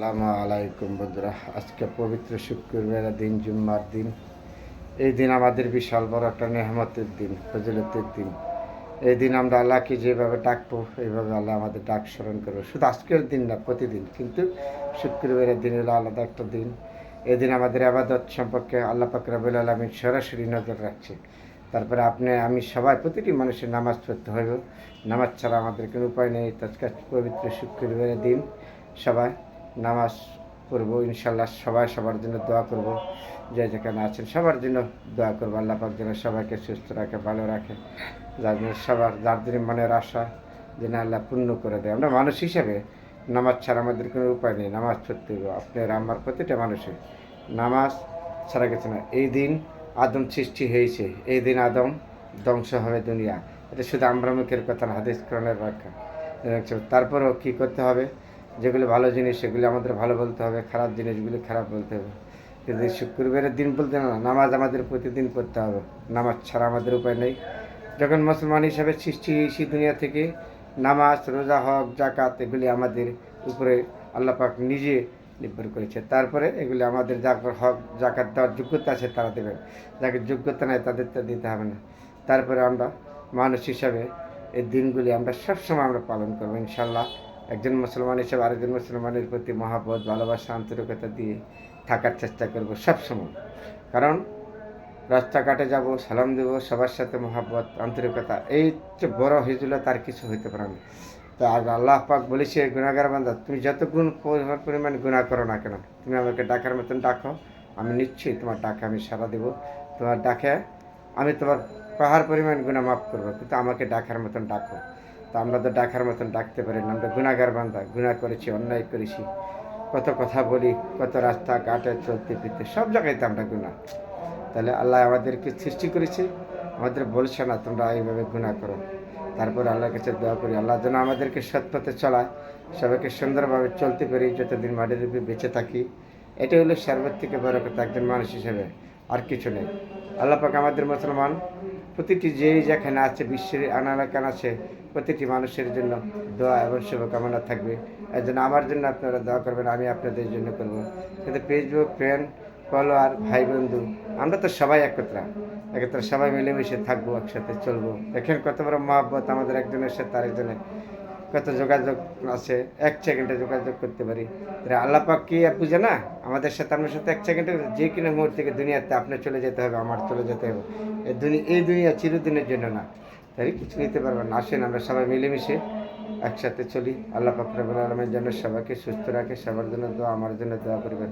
আসসালামু আলাইকুম বন্ধুরা, আজকে পবিত্র শুক্রবার দিন, জুম্মার দিন। এই দিন আমাদের বিশাল বড় একটা নেহমতের দিন, ফজিলতের দিন। এই দিন আমরা আল্লাহকে যেভাবে ডাকবো এইভাবে আল্লাহ আমাদের ডাক স্মরণ করবো। শুধু আজকের দিন না, প্রতিদিন। কিন্তু শুক্রবারের দিন হলো আলাদা একটা দিন। এই দিন আমাদের আবাদত সম্পর্কে আল্লাহ পাক রব্বুল আলামিন সরাসরি নজর রাখছে। তারপরে আমি সবাই, প্রতিটি মানুষের নামাজ পড়তে হবে। নামাজ ছাড়া আমাদের কোনো উপায় নেই। আজকে পবিত্র শুক্রবারের দিন সবাই নামাজ পড়বো ইনশাল্লাহ। সবাই সবার জন্য দোয়া করব। যে যেখানে আছেন সবার জন্য দোয়া করবো। আল্লাহ পাক যেন সবাইকে সুস্থ রাখে, ভালো রাখে। যার জন্য যার জন্য মনের আশা যেন আল্লাহ পূর্ণ করে দেয়। আমরা মানুষ হিসাবে নামাজ ছাড়া আমাদের কোনো উপায় নেই। নামাজ পড়তে হবে। আপনার আমার প্রতিটা মানুষের নামাজ ছাড়া গেছে না। এই দিন আদম সৃষ্টি হয়েছে, এই দিন আদম ধ্বংস হবে দুনিয়া। এটা শুধু আমরা মুখের কথা না, হাদিস কোরআনের ব্যাখ্যা। তারপরেও কী করতে হবে? যেগুলো ভালো জিনিস সেগুলি আমাদের ভালো বলতে হবে, খারাপ জিনিসগুলি খারাপ বলতে হবে। কিন্তু শুক্রবারের দিন বলতে না, নামাজ আমাদের প্রতিদিন পড়তে হবে। নামাজ ছাড়া আমাদের উপায় নেই। যখন মুসলমান হিসাবে সৃষ্টি হয়েছি দুনিয়া থেকে, নামাজ, রোজা, হক, জাকাত এগুলি আমাদের উপরে আল্লাহ পাক নিজে নির্ভর করেছে। তারপরে এগুলি আমাদের যার হক জাকাত দেওয়ার যোগ্যতা আছে তারা দেবেন, যাদের যোগ্যতা নেই তাদের তো দিতে হবে না। তারপরে আমরা মানুষ হিসাবে এই দিনগুলি আমরা সবসময় আমরা পালন করবো ইনশাল্লাহ। একজন মুসলমান হিসেবে আরেকজন মুসলমানের প্রতি মহাব্বত, ভালোবাসা, আন্তরিকতা দিয়ে থাকার চেষ্টা করব সবসময়। কারণ রাস্তাঘাটে যাব, সালাম দেবো, সবার সাথে মহাব্বত, আন্তরিকতা, এই যে বড় হিজুলে তার কিছু হইতে পারে না। তো আর আল্লাহ পাক বলেছে, গুণাগার বান্দা, তুমি যত পরিমাণ গুণা করো না কেন, তুমি আমাকে ডাকার মতন ডাকো, আমি নিশ্চয়ই তোমার ডাকে আমি সাড়া দেবো। তোমার ডাকে আমি তোমার পাহাড় পরিমাণ গুণা মাফ করবো, কিন্তু আমাকে ডাকার মতন ডাকো। তো আমরা তো ডাকার মতন ডাকতে পারি না। আমরা গুণাগার বান্দা, গুণা করেছি, অন্যায় করেছি, কত কথা বলি, কত রাস্তা ঘাটে চলতে ফিরতে সব জায়গাতে আমরা গুণা। তাহলে আল্লাহ আমাদেরকে সৃষ্টি করেছে, আমাদের বলছে না তোমরা এইভাবে গুণা করো। তারপর আল্লাহর কাছে দোয়া করি, আল্লাহ যেন আমাদেরকে সৎ পথে চলায়, সবাইকে সুন্দরভাবে চলতে পারি যতদিন মাটির উপরে বেঁচে থাকি। এটাই হলো সর্বোচ্চ থেকে বড় কথা একজন মানুষ হিসেবে, আর কিছু নেই। আল্লাহ পাক আমাদের মুসলমান প্রতিটি যেই যেখানে আছে, বিশ্বের আনালাকান আছে, প্রতিটি মানুষের জন্য দোয়া এবং শুভকামনা থাকবে। এর জন্য আমার জন্য আপনারা দোয়া করবেন, আমি আপনাদের জন্য করব। কিন্তু ফেসবুক ফ্রেন্ড, ফলোয়ার, ভাই বন্ধু, আমরা তো সবাই একত্রে সবাই মিলেমিশে থাকবো, একসাথে চলবো। দেখেন কত বড় মহাব্বত আমাদের একজনের সাথে আরেকজনের, কত যোগাযোগ আছে, 1 সেকেন্ডে যোগাযোগ করতে পারি। আল্লাহ পাক কি আর বুঝে না আমাদের সাথে? আপনার সাথে 1 সেকেন্ডে যে কোনো মুহূর্ত থেকে দুনিয়াতে আপনার চলে যেতে হবে, আমার চলে যেতে হবে। এই দুনিয়া চিরদিনের জন্য না, তাই কিছু নিতে পারবেন না। আসেন আমরা সবাই মিলেমিশে একসাথে চলি। আল্লাহ পাক রব্বুল আলামিন যেন সবাইকে সুস্থ রাখে। সবার জন্য দোয়া, আমার জন্য দোয়া করবেন।